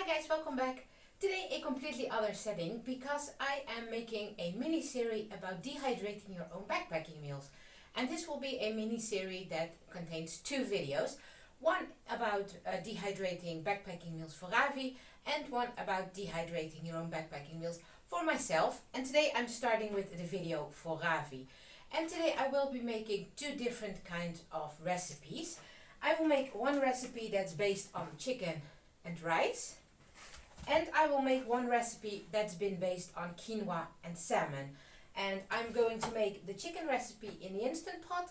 Hi guys, welcome back. Today a completely other setting because I am making a mini series about dehydrating your own backpacking meals. And this will be a mini series that contains two videos. One about dehydrating backpacking meals for Ravi and one about dehydrating your own backpacking meals for myself. And today I'm starting with the video for Ravi. And today I will be making two different kinds of recipes. I will make one recipe that's based on chicken and rice, and I will make one recipe that's been based on quinoa and salmon. And I'm going to make the chicken recipe in the Instant Pot,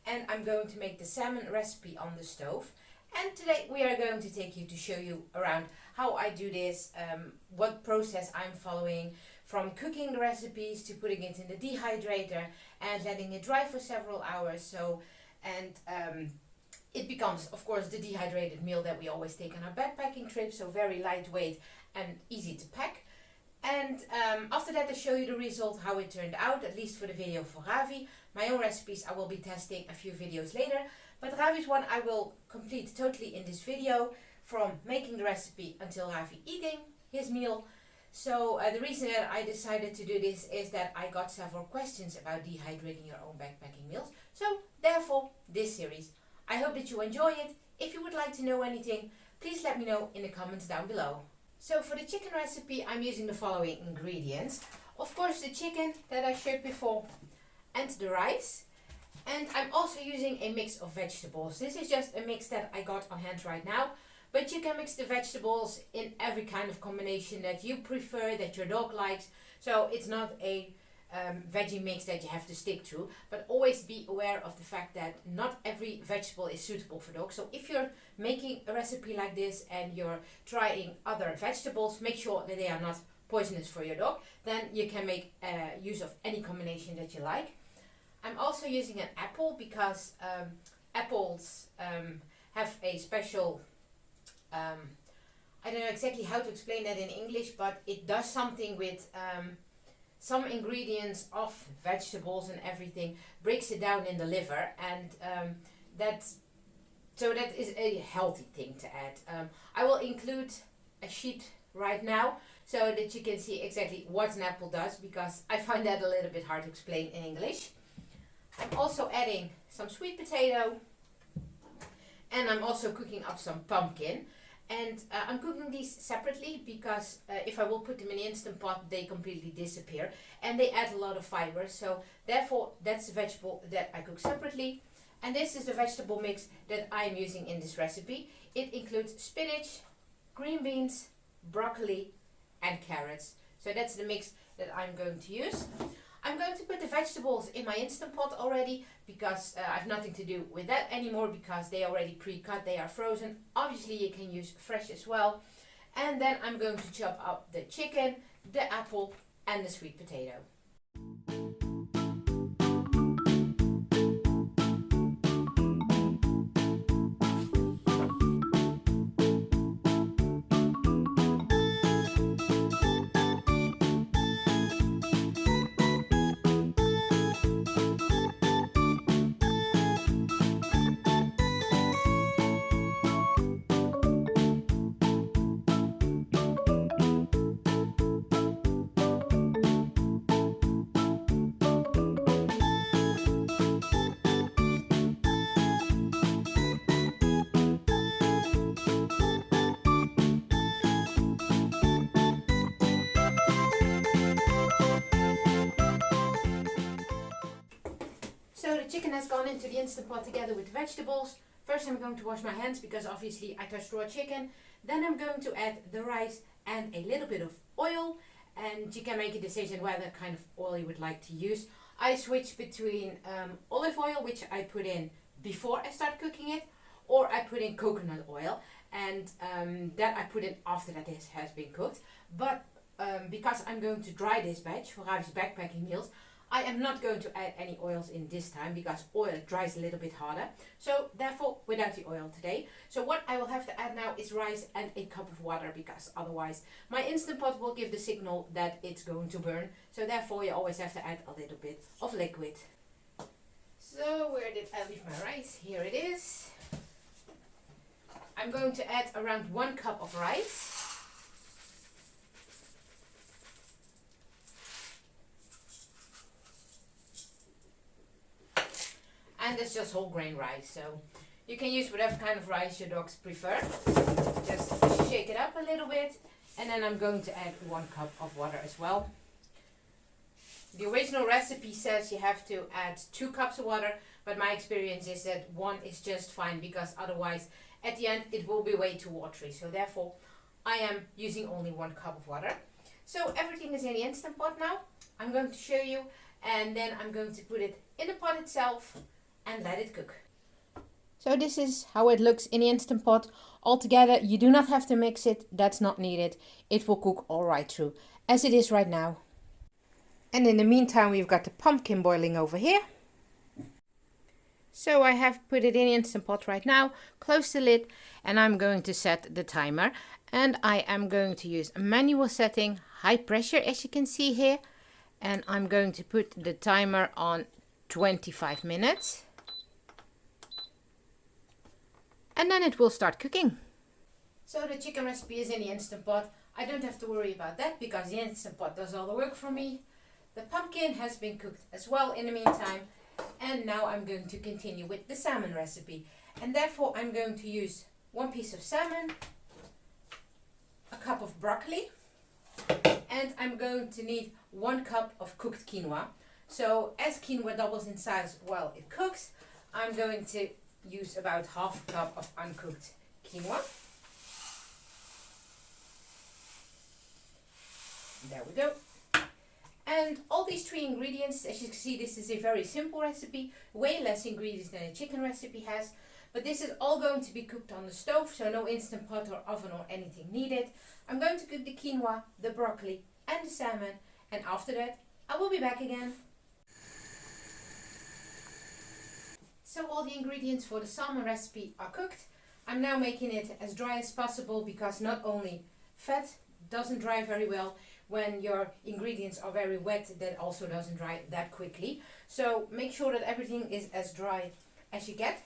and I'm going to make the salmon recipe on the stove. And today we are going to take you to show you around how I do this, what process I'm following, from cooking the recipes to putting it in the dehydrator and letting it dry for several hours. It becomes, of course, the dehydrated meal that we always take on our backpacking trip, so very lightweight and easy to pack. And after that I show you the result, how it turned out, at least for the video for Ravi. My own recipes I will be testing a few videos later, but Ravi's one I will complete totally in this video, from making the recipe until Ravi eating his meal. So the reason that I decided to do this is that I got several questions about dehydrating your own backpacking meals, so therefore this series. I hope that you enjoy it. If you would like to know anything, please let me know in the comments down below. So for the chicken recipe, I'm using the following ingredients. Of course, the chicken that I showed before and the rice. And I'm also using a mix of vegetables. This is just a mix that I got on hand right now. But you can mix the vegetables in every kind of combination that you prefer, that your dog likes. So it's not a veggie mix that you have to stick to, but always be aware of the fact that not every vegetable is suitable for dogs. So if you're making a recipe like this and you're trying other vegetables, make sure that they are not poisonous for your dog. Then you can make use of any combination that you like. I'm also using an apple because apples have a special, I don't know exactly how to explain that in English, but it does something with some ingredients of vegetables and everything, breaks it down in the liver, and that is a healthy thing to add. I will include a sheet right now so that you can see exactly what an apple does, because I find that a little bit hard to explain in English. I'm also adding some sweet potato, and I'm also cooking up some pumpkin. And I'm cooking these separately because if I will put them in the Instant Pot, they completely disappear and they add a lot of fiber. So therefore, that's the vegetable that I cook separately. And this is the vegetable mix that I'm using in this recipe. It includes spinach, green beans, broccoli and carrots. So that's the mix that I'm going to use. I'm going to put the vegetables in my Instant Pot already because I have nothing to do with that anymore, because they are already pre-cut, they are frozen. Obviously you can use fresh as well. And then I'm going to chop up the chicken, the apple and the sweet potato. So the chicken has gone into the Instant Pot together with the vegetables. First I'm going to wash my hands because obviously I touched raw chicken. Then I'm going to add the rice and a little bit of oil. And you can make a decision whether kind of oil you would like to use. I switch between olive oil, which I put in before I start cooking it, or I put in coconut oil. And that I put in after that this has been cooked. But because I'm going to dry this batch for Ravi's backpacking meals, I am not going to add any oils in this time because oil dries a little bit harder. So therefore, without the oil today. So what I will have to add now is rice and a cup of water, because otherwise my Instant Pot will give the signal that it's going to burn. So therefore you always have to add a little bit of liquid. So where did I leave my rice? Here it is. I'm going to add around 1 cup of rice. is just whole grain rice. So you can use whatever kind of rice your dogs prefer. Just shake it up a little bit. And then I'm going to add 1 cup of water as well. The original recipe says you have to add 2 cups of water, but my experience is that 1 is just fine, because otherwise at the end it will be way too watery. So therefore I am using only 1 cup of water. So everything is in the Instant Pot now. I'm going to show you, and then I'm going to put it in the pot itself and let it cook. So this is how it looks in the Instant Pot. Altogether, you do not have to mix it, that's not needed. It will cook all right through, as it is right now. And in the meantime, we've got the pumpkin boiling over here. So I have put it in the Instant Pot right now, close the lid, and I'm going to set the timer. And I am going to use a manual setting, high pressure, as you can see here. And I'm going to put the timer on 25 minutes. And then it will start cooking. So the chicken recipe is in the Instant Pot. I don't have to worry about that, because the Instant Pot does all the work for me. The pumpkin has been cooked as well in the meantime. And now I'm going to continue with the salmon recipe. And therefore I'm going to use 1 piece of salmon, a cup of broccoli, and I'm going to need 1 cup of cooked quinoa. So as quinoa doubles in size while it cooks, I'm going to use about half a cup of uncooked quinoa. There we go. And all these 3 ingredients, as you can see, this is a very simple recipe, way less ingredients than a chicken recipe has. But this is all going to be cooked on the stove, so no Instant Pot or oven or anything needed. I'm going to cook the quinoa, the broccoli and the salmon, and after that I will be back again. So all the ingredients for the salmon recipe are cooked. I'm now making it as dry as possible, because not only fat doesn't dry very well, when your ingredients are very wet, that also doesn't dry that quickly. So make sure that everything is as dry as you get.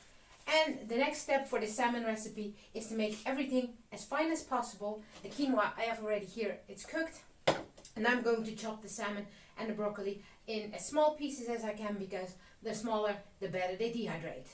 And the next step for the salmon recipe is to make everything as fine as possible. The quinoa I have already here, it's cooked. And I'm going to chop the salmon and the broccoli in as small pieces as I can, because the smaller the better they dehydrate.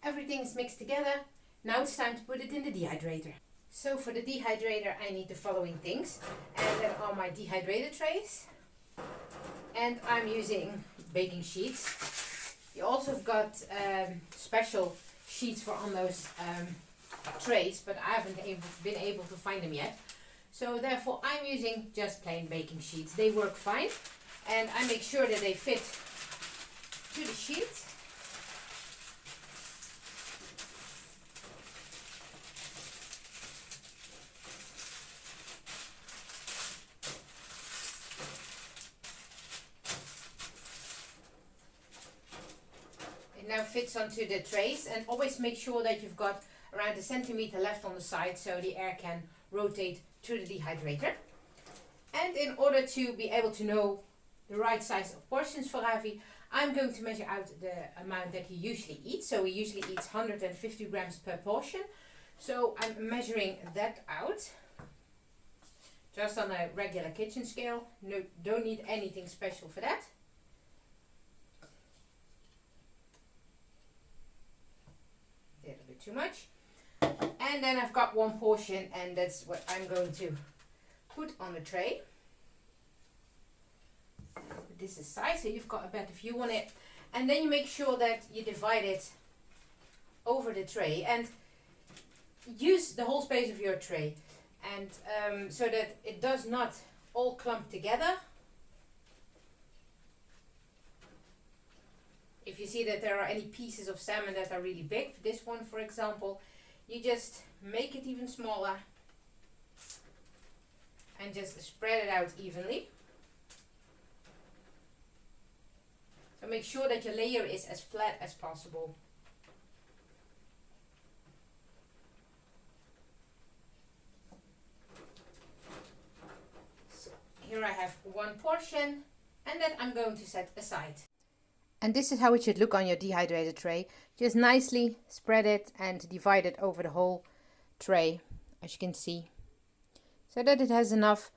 Everything is mixed together. Now it's time to put it in the dehydrator. So for the dehydrator I need the following things, and that are my dehydrated trays, and I'm using baking sheets. You also have got special sheets for on those trays, but I haven't been able to find them yet. So therefore I'm using just plain baking sheets. They work fine, and I make sure that they fit to the sheet. Now fits onto the trays, and always make sure that you've got around 1 centimeter left on the side, so the air can rotate through the dehydrator. And in order to be able to know the right size of portions for Ravi, I'm going to measure out the amount that he usually eats. So he usually eats 150 grams per portion. So I'm measuring that out just on a regular kitchen scale. No, don't need anything special for that. A little bit too much. And then I've got 1 portion, and that's what I'm going to put on the tray. This is size, so you've got a better view on it. And then you make sure that you divide it over the tray, and use the whole space of your tray, and so that it does not all clump together. If you see that there are any pieces of salmon that are really big, this one for example, you just make it even smaller. and just spread it out evenly. So make sure that your layer is as flat as possible. So here I have one portion, and that I'm going to set aside. And this is how it should look on your dehydrated tray. Just nicely spread it and divide it over the whole tray, as you can see, so that it has enough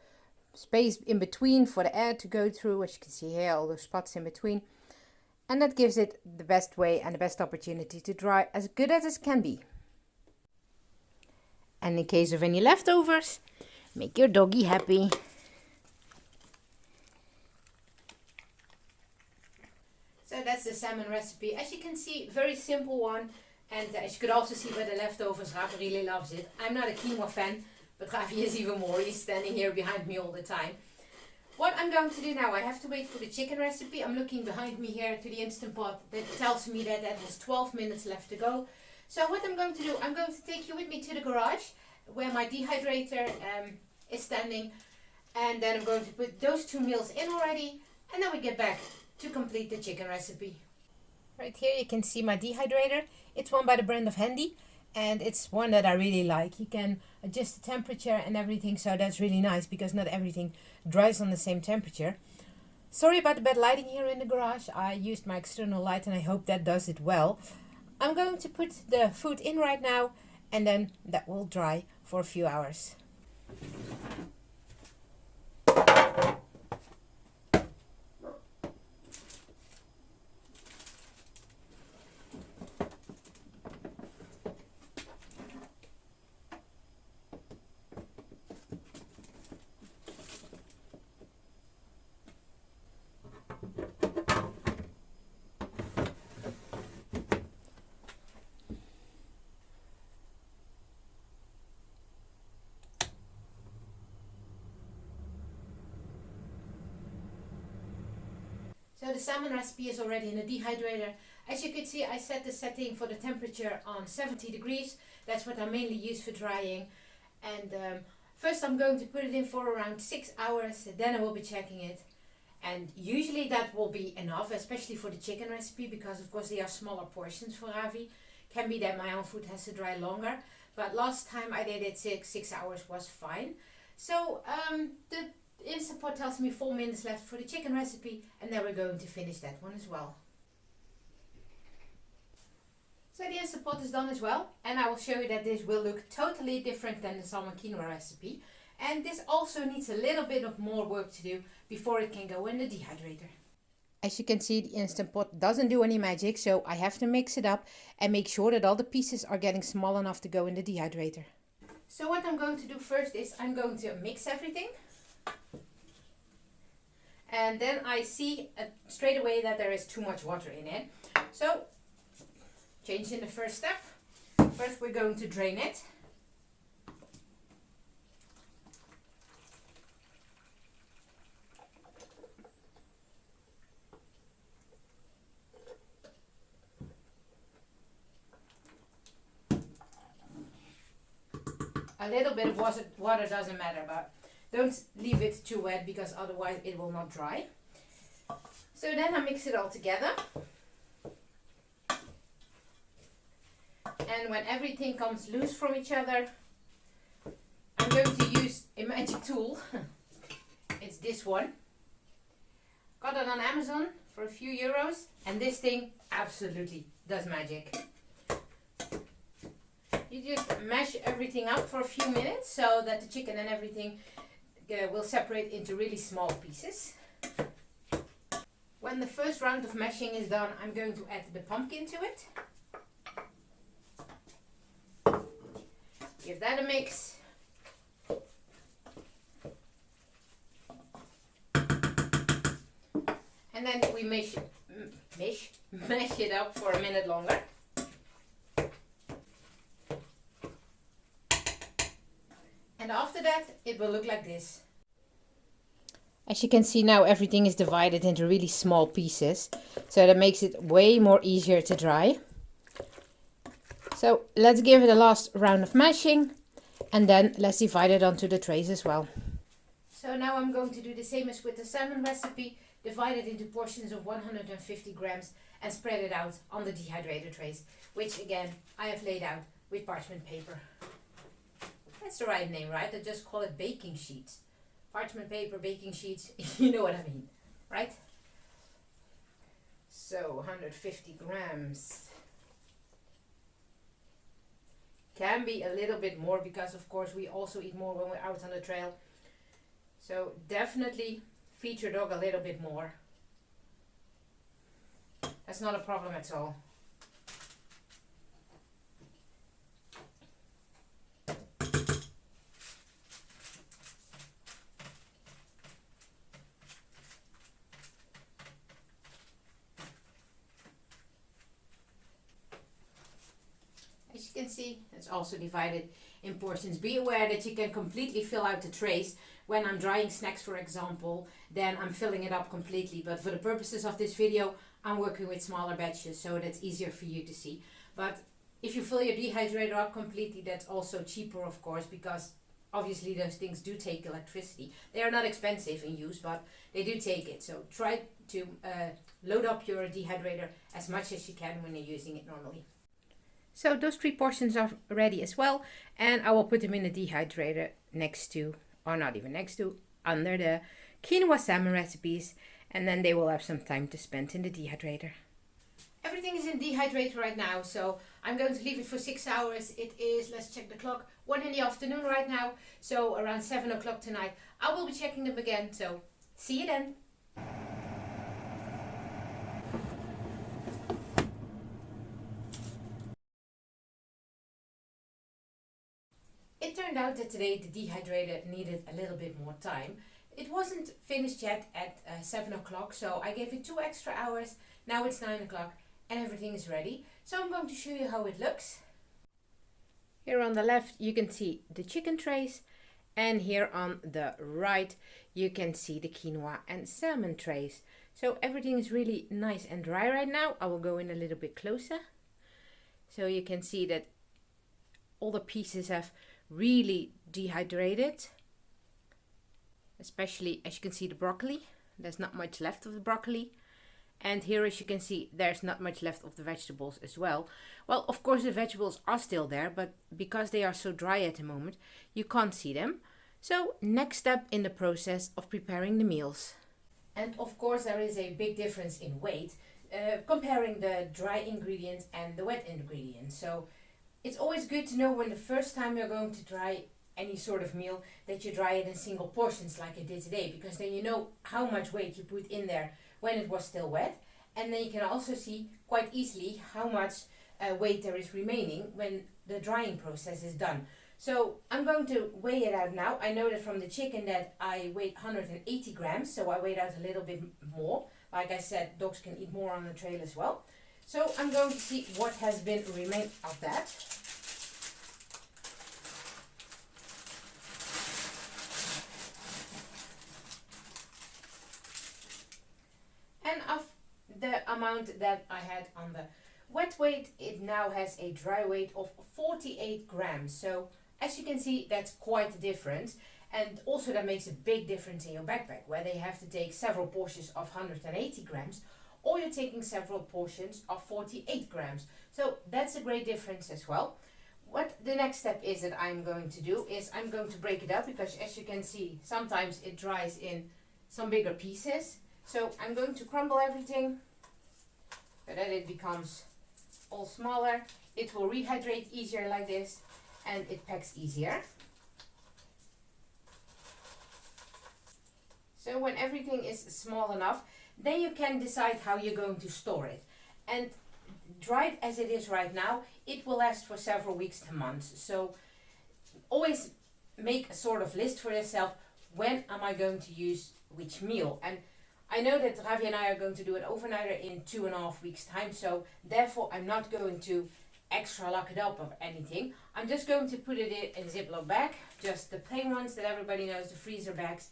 space in between for the air to go through, as you can see here, all those spots in between. And that gives it the best way and the best opportunity to dry as good as it can be. And in case of any leftovers, make your doggy happy. So that's the salmon recipe. As you can see, very simple one. And as you could also see by the leftovers, Ravi really loves it. I'm not a quinoa fan, but Ravi is even more. He's standing here behind me all the time. What I'm going to do now, I have to wait for the chicken recipe. I'm looking behind me here to the Instant Pot that tells me that has 12 minutes left to go. So what I'm going to do, I'm going to take you with me to the garage where my dehydrator is standing. And then I'm going to put those 2 meals in already. And then we get back to complete the chicken recipe. Right here you can see my dehydrator. It's one by the brand of Handy. And it's one that I really like. You can adjust the temperature and everything, so that's really nice because not everything dries on the same temperature. Sorry about the bad lighting here in the garage. I used my external light and I hope that does it well. I'm going to put the food in right now and then that will dry for a few hours. So the salmon recipe is already in the dehydrator. As you can see, I set the setting for the temperature on 70 degrees. That's what I mainly use for drying. And first I'm going to put it in for around 6 hours. Then I will be checking it. And usually that will be enough, especially for the chicken recipe, because of course they are smaller portions for Ravi. Can be that my own food has to dry longer. But last time I did it 6 hours was fine. So the Instant Pot tells me 4 minutes left for the chicken recipe, and then we're going to finish that one as well. So the Instant Pot is done as well, and I will show you that this will look totally different than the salmon quinoa recipe. And this also needs a little bit of more work to do before it can go in the dehydrator. As you can see, the Instant Pot doesn't do any magic, so I have to mix it up and make sure that all the pieces are getting small enough to go in the dehydrator. So what I'm going to do first is I'm going to mix everything. And then I see straight away that there is too much water in it. So, change in the first step. First we're going to drain it. A little bit of water doesn't matter, but don't leave it too wet because otherwise it will not dry. So then I mix it all together. And when everything comes loose from each other, I'm going to use a magic tool. It's this one. Got it on Amazon for a few euros, and this thing absolutely does magic. You just mash everything up for a few minutes so that the chicken and everything will separate into really small pieces. When the first round of mashing is done, I'm going to add the pumpkin to it. Give that a mix. And then we mash it up for a minute longer. And after that, it will look like this. As you can see now, everything is divided into really small pieces. So that makes it way more easier to dry. So let's give it a last round of mashing. And then let's divide it onto the trays as well. So now I'm going to do the same as with the salmon recipe, divide it into portions of 150 grams and spread it out on the dehydrator trays, which again I have laid out with parchment paper. That's the right name, right? I just call it baking sheets. Parchment paper, baking sheets, you know what I mean, right? So 150 grams. Can be a little bit more because of course we also eat more when we're out on the trail. So definitely feed your dog a little bit more. That's not a problem at all. As you can see, it's also divided in portions. Be aware that you can completely fill out the trays. When I'm drying snacks, for example, then I'm filling it up completely. But for the purposes of this video, I'm working with smaller batches, so that's easier for you to see. But if you fill your dehydrator up completely, that's also cheaper, of course, because obviously those things do take electricity. They are not expensive in use, but they do take it. So try to load up your dehydrator as much as you can when you're using it normally. So those 3 portions are ready as well, and I will put them in the dehydrator next to, or not even next to, under the quinoa salmon recipes, and then they will have some time to spend in the dehydrator. Everything is in dehydrator right now, so I'm going to leave it for 6 hours. It is, let's check the clock, 1 in the afternoon right now, so around 7 o'clock tonight. I will be checking them again, so see you then. It turned out that today the dehydrator needed a little bit more time. It wasn't finished yet at 7 o'clock, so I gave it 2 extra hours. Now it's 9 o'clock and everything is ready. So I'm going to show you how it looks. Here on the left you can see the chicken trays, and here on the right you can see the quinoa and salmon trays. So everything is really nice and dry right now. I will go in a little bit closer. So you can see that all the pieces have really dehydrated, especially as you can see the broccoli. There's not much left of the broccoli, and here as you can see there's not much left of the vegetables as well. Well, of course the vegetables are still there, but because they are so dry at the moment you can't see them. So next step in the process of preparing the meals. And of course there is a big difference in weight comparing the dry ingredients and the wet ingredients. So it's always good to know when the first time you're going to dry any sort of meal that you dry it in single portions like I did today, because then you know how much weight you put in there when it was still wet, and then you can also see quite easily how much weight there is remaining when the drying process is done. So I'm going to weigh it out now. I know that from the chicken that I weighed 180 grams, so I weighed out a little bit more. Like I said, dogs can eat more on the trail as well. So I'm going to see what has been remained of that. And of the amount that I had on the wet weight, it now has a dry weight of 48 grams. So as you can see, that's quite a difference. And also that makes a big difference in your backpack, whether you have to take several portions of 180 grams or you're taking several portions of 48 grams. So that's a great difference as well. What the next step is that I'm going to do is I'm going to break it up, because as you can see, sometimes it dries in some bigger pieces. So I'm going to crumble everything so that it becomes all smaller. It will rehydrate easier like this, and it packs easier. So when everything is small enough, then you can decide how you're going to store it. And dried as it is right now, it will last for several weeks to months. So always make a sort of list for yourself. When am I going to use which meal? And I know that Ravi and I are going to do an overnighter in 2.5 weeks time. So therefore I'm not going to extra lock it up or anything. I'm just going to put it in a Ziploc bag, just the plain ones that everybody knows, the freezer bags.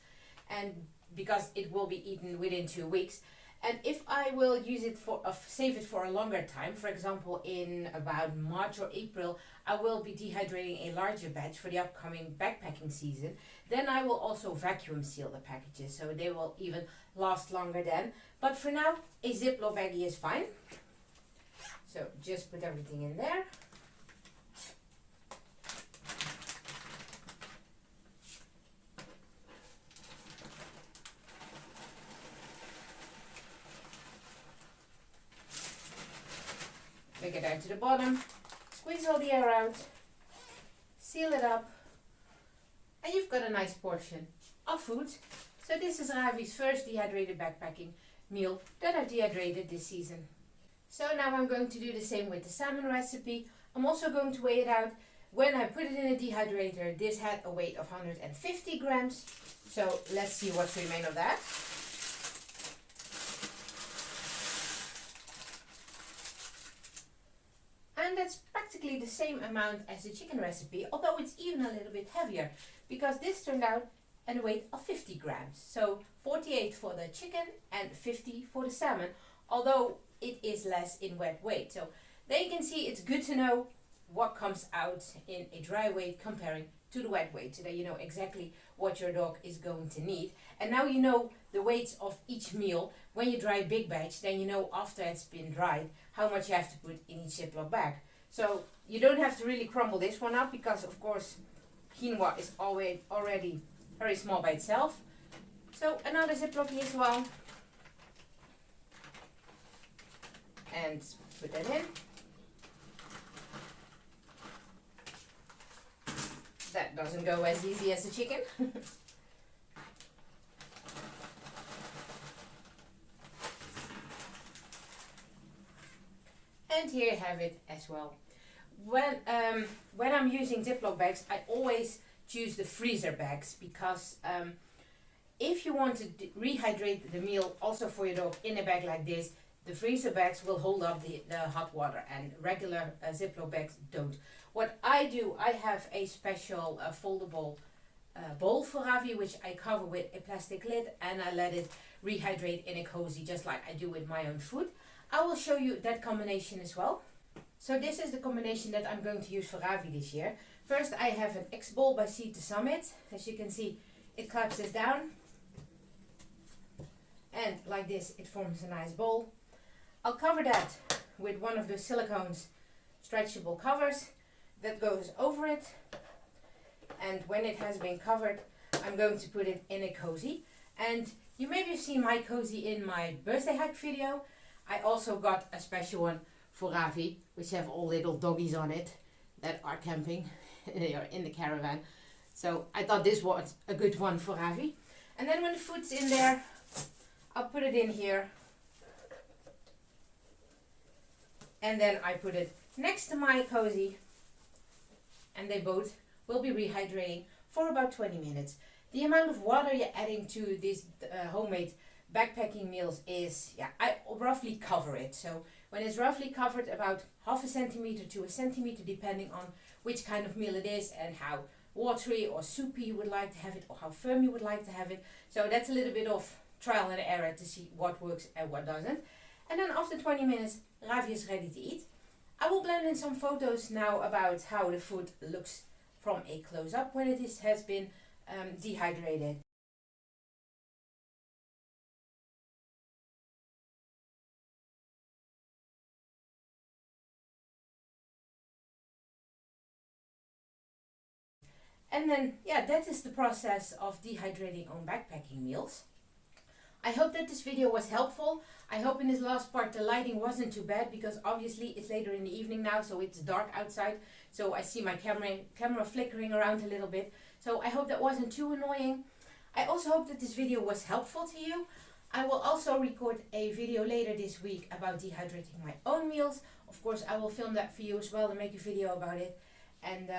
And because it will be eaten within 2 weeks. And if I will use it for save it for a longer time, for example in about March or April, I will be dehydrating a larger batch for the upcoming backpacking season, then I will also vacuum seal the packages so they will even last longer then. But for now, a Ziploc baggie is fine. So just put everything in there. Take it down to the bottom, squeeze all the air out, seal it up, and you've got a nice portion of food. So this is Ravi's first dehydrated backpacking meal that I've dehydrated this season. So now I'm going to do the same with the salmon recipe. I'm also going to weigh it out. When I put it in a dehydrator, this had a weight of 150 grams. So let's see what's remain of that. And that's practically the same amount as the chicken recipe, although it's even a little bit heavier, because this turned out at a weight of 50 grams. So 48 for the chicken and 50 for the salmon, although it is less in wet weight. So there you can see it's good to know what comes out in a dry weight comparing to the wet weight, so that you know exactly what your dog is going to need. And now you know the weights of each meal. When you dry a big batch, then you know after it's been dried how much you have to put in each Ziploc bag. So you don't have to really crumble this one up, because of course quinoa is already very small by itself. So another Ziploc as well, and put that in. That doesn't go as easy as the chicken. And here you have it as well. When I'm using Ziploc bags, I always choose the freezer bags, because if you want to rehydrate the meal also for your dog in a bag like this, the freezer bags will hold up the hot water, and regular Ziploc bags don't. What I do, I have a special foldable bowl for Ravi, which I cover with a plastic lid, and I let it rehydrate in a cozy, just like I do with my own food. I will show you that combination as well. So this is the combination that I'm going to use for Ravi this year. First, I have an X bowl by Sea to Summit. As you can see, it collapses down, and like this it forms a nice bowl. I'll cover that with one of the silicones stretchable covers that goes over it, and when it has been covered, I'm going to put it in a cozy. And you maybe have seen my cozy in my birthday hack video. I also got a special one for Ravi, which have all little doggies on it that are camping. They are in the caravan. So I thought this was a good one for Ravi. And then when the food's in there, I'll put it in here. And then I put it next to my cozy, and they both will be rehydrating for about 20 minutes. The amount of water you're adding to these homemade backpacking meals is, I roughly cover it. So when it's roughly covered, about half a centimeter to a centimeter, depending on which kind of meal it is and how watery or soupy you would like to have it, or how firm you would like to have it. So that's a little bit of trial and error to see what works and what doesn't. And then after 20 minutes, Ravi is ready to eat. I will blend in some photos now about how the food looks from a close-up when it has been dehydrated. And then, that is the process of dehydrating on backpacking meals. I hope that this video was helpful. I hope in this last part the lighting wasn't too bad, because obviously it's later in the evening now, so it's dark outside. So I see my camera flickering around a little bit. So I hope that wasn't too annoying. I also hope that this video was helpful to you. I will also record a video later this week about dehydrating my own meals. Of course, I will film that for you as well and make a video about it. And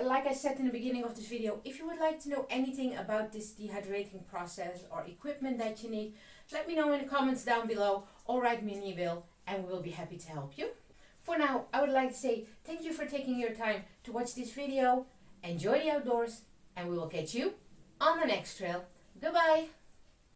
like I said in the beginning of this video, if you would like to know anything about this dehydrating process or equipment that you need, let me know in the comments down below, or write me an email and we will be happy to help you. For now, I would like to say thank you for taking your time to watch this video. Enjoy the outdoors, and we will catch you on the next trail. Goodbye!